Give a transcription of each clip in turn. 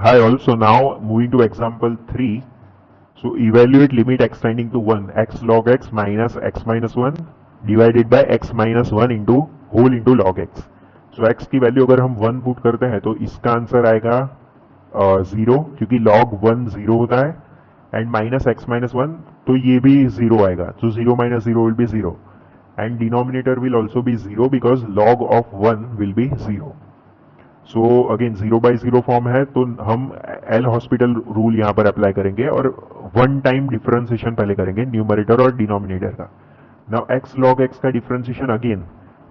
Hi all, so now moving to example 3. So evaluate limit x tending to 1, x log x minus 1 divided by x minus 1 into whole into log x. So x की value अगर हम 1 put करते हैं तो इसका answer आएगा 0, क्योंकि log 1 0 होता है, एंड माइनस एक्स माइनस 1 तो ये भी 0 आएगा. So 0 minus 0 will be 0 and denominator will also be 0 because log of 1 will be 0. So again 0 by 0 form है तो हम एल हॉस्पिटल रूल यहाँ पर अप्लाई करेंगे और वन टाइम डिफरेंशिएशन पहले करेंगे न्यूमरेटर और डिनोमिनेटर का. नाउ एक्स लॉग एक्स का differentiation again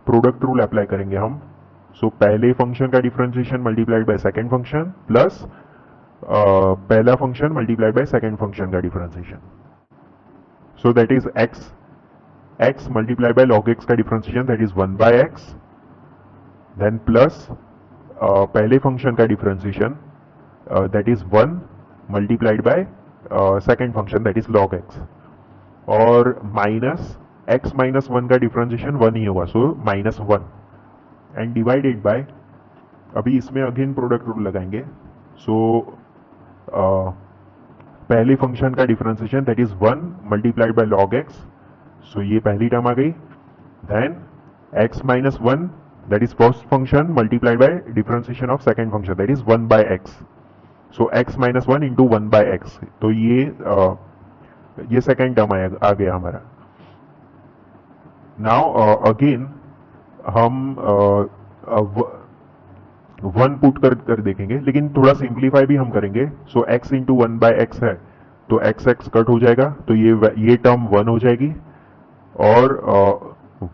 product rule apply करेंगे हम. सो पहले फंक्शन का differentiation multiplied by second function plus पहला function multiplied by second function का differentiation. So that is x multiplied by log x का differentiation that is 1 by x, then plus पहले function का differentiation that is 1 multiplied by second function that is log x, और minus x minus 1 का differentiation 1 ही होगा, so minus 1, and divided by, अभी इसमें again product rule लगाएंगे. सो पहले function का differentiation that is 1 multiplied by log x, so ये पहली टर्म आ गई. Then x minus 1 that is first function multiplied by differentiation of second function that is 1 by x. So x minus 1 into 1 by x. तो ये second term आ गया हमारा. Now again हम 1 put कर देखेंगे, लेकिन थोड़ा सिंप्लीफाई भी हम करेंगे. So x into 1 by x है तो x कट हो जाएगा, तो ये टर्म 1 हो जाएगी, और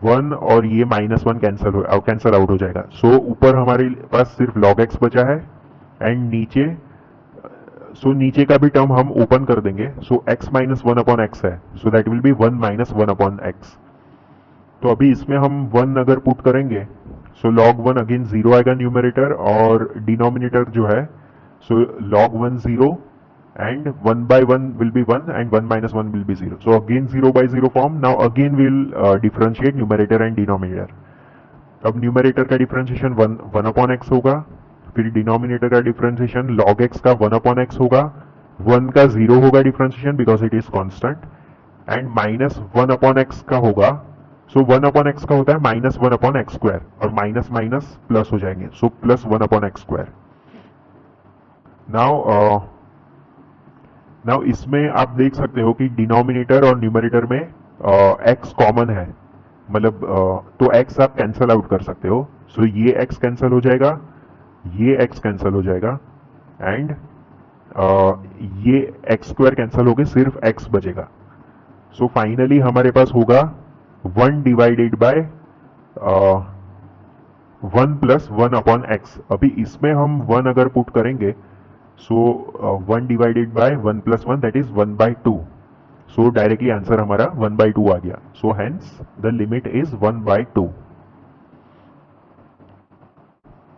1 और ये माइनस 1 कैंसल आउट हो जाएगा. सो ऊपर हमारे पास सिर्फ log x बचा है, एंड नीचे का भी टर्म हम ओपन कर देंगे. सो x माइनस 1 अपॉन एक्स है, सो that will be 1 minus 1 upon x. तो अभी इसमें हम 1 अगर पुट करेंगे सो log 1 अगेन 0 आएगा न्यूमरेटर, और डिनोमिनेटर जो है सो log 1 0 and 1 by 1 will be 1 and 1 minus 1 will be 0. So again 0 by 0 form. Now again we'll differentiate numerator and denominator. अब numerator का differentiation 1 upon x होगा, फिर denominator का differentiation log x का 1 upon x होगा, 1 का 0 होगा differentiation because it is constant, and minus 1 upon x का होगा. So 1 upon x का होता है minus 1 upon x square, और minus minus plus हो जाएंगे, so plus 1 upon x square. Now इसमें आप देख सकते हो कि डिनोमिनेटर और न्यूमरेटर में x कॉमन है, मतलब तो x आप कैंसल आउट कर सकते हो. सो ये x कैंसल हो जाएगा, ये x कैंसल हो जाएगा, एंड ये x स्क्वायर कैंसल होके सिर्फ x बचेगा. सो फाइनली हमारे पास होगा 1 divided by 1 plus 1 upon x. अभी इसमें हम 1 अगर पुट करेंगे so 1 divided by 1 plus 1 that is 1 by 2. So directly answer हमारा 1 by 2 आ गया. So hence the limit is 1 by 2.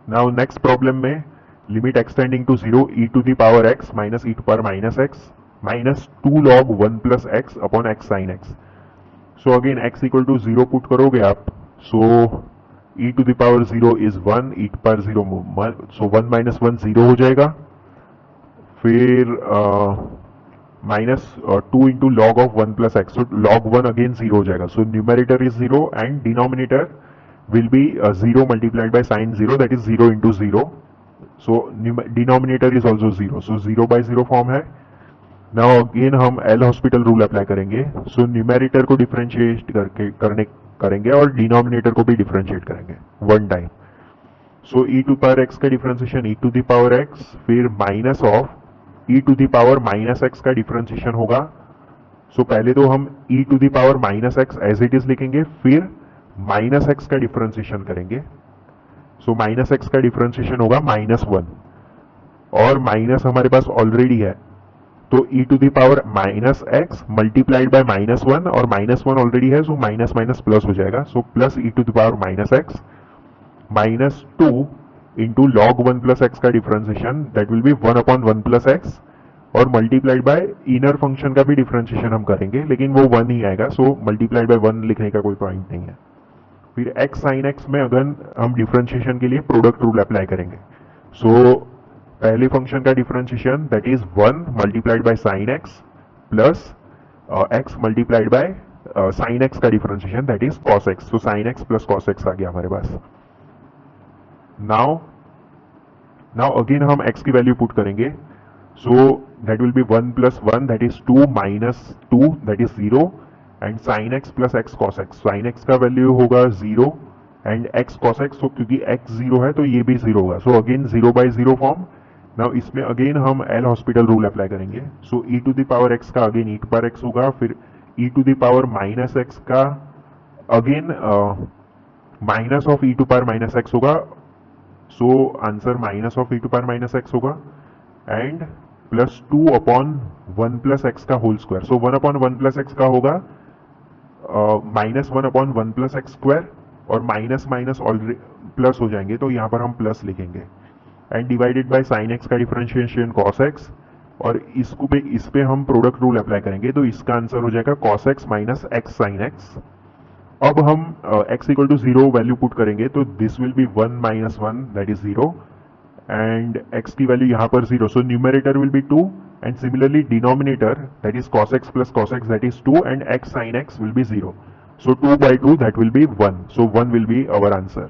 Now next problem में limit x tending to 0 e to the power x minus e to power minus x minus 2 log 1 plus x upon x sin x. So again x equal to 0 put करोगे आप, so e to the power 0 is 1, e to power 0 so 1 minus 1 0 हो जाएगा, फिर minus 2 into log of 1 plus x, so log 1 again 0 हो जाएगा. So numerator is 0 and denominator will be 0 multiplied by sine 0 that is 0 into 0. So denominator is also 0, so 0 by 0 form है. Now again हम L hospital rule apply करेंगे. So numerator को differentiate करेंगे और denominator को भी डिफरेंशिएट करेंगे one time. So e to power x का differentiation e to the power x, फिर minus of e to the power minus x का डिफरेंशिएशन होगा. सो पहले तो हम e to the power minus x as it is लिखेंगे, फिर minus x का डिफरेंशिएशन करेंगे. सो माइनस एक्स का डिफरेंशिएशन होगा माइनस 1, और माइनस हमारे पास ऑलरेडी है, तो e to the power minus x multiplied bye minus 1, और माइनस 1 ऑलरेडी है, सो माइनस माइनस प्लस हो जाएगा. So plus e to the power minus x minus 2 into log 1 plus x का differentiation that will be 1 upon 1 plus x, और multiplied by inner function का भी differentiation हम करेंगे, लेकिन वो 1 ही आएगा, सो मल्टीप्लाइड बाय 1 लिखने का कोई पॉइंट नहीं है. फिर x साइन x में अगर हम डिफरेंशिएशन के लिए प्रोडक्ट रूल अप्लाई करेंगे. सो पहले फंक्शन का differentiation that is 1 multiplied by sine x plus x multiplied by sine x का differentiation that is cos x. तो sine x plus cos x आ गया हमारे पास. नाउ अगेन हम x की वैल्यू पुट करेंगे. So that will be 1 plus 1 that is 2 minus 2 that is 0 and sine x plus x cos x. Sine x का value होगा 0 एंड एक्स कॉस एक्स. तो क्योंकि x 0 है तो ये भी 0 होगा. So again 0 by 0 form. Now इसमें अगेन हम एल हॉस्पिटल रूल अप्लाई करेंगे. So e to the power x का again e to power x होगा, फिर e to the power minus x का again minus of e to power minus x होगा. So answer minus of e to power minus x होगा and plus 2 upon 1 plus x का whole square. सो 1 upon 1 plus x का होगा minus 1 upon 1 plus x square और minus minus already plus हो जाएंगे तो यहाँ पर हम प्लस लिखेंगे and divided by sine x का डिफरेंशिएशन कॉस एक्स. और इस पे हम प्रोडक्ट रूल अप्लाई करेंगे तो इसका आंसर हो जाएगा cos x minus x sine x. अब हम x equal to 0 value put करेंगे तो this will be 1 minus 1 that is 0 and x की वैल्यू यहाँ पर 0. So numerator will be 2 and similarly denominator that is cos x plus cos x that is 2 and x sin x will be 0. So 2 by 2 that will be 1. So 1 will be our answer.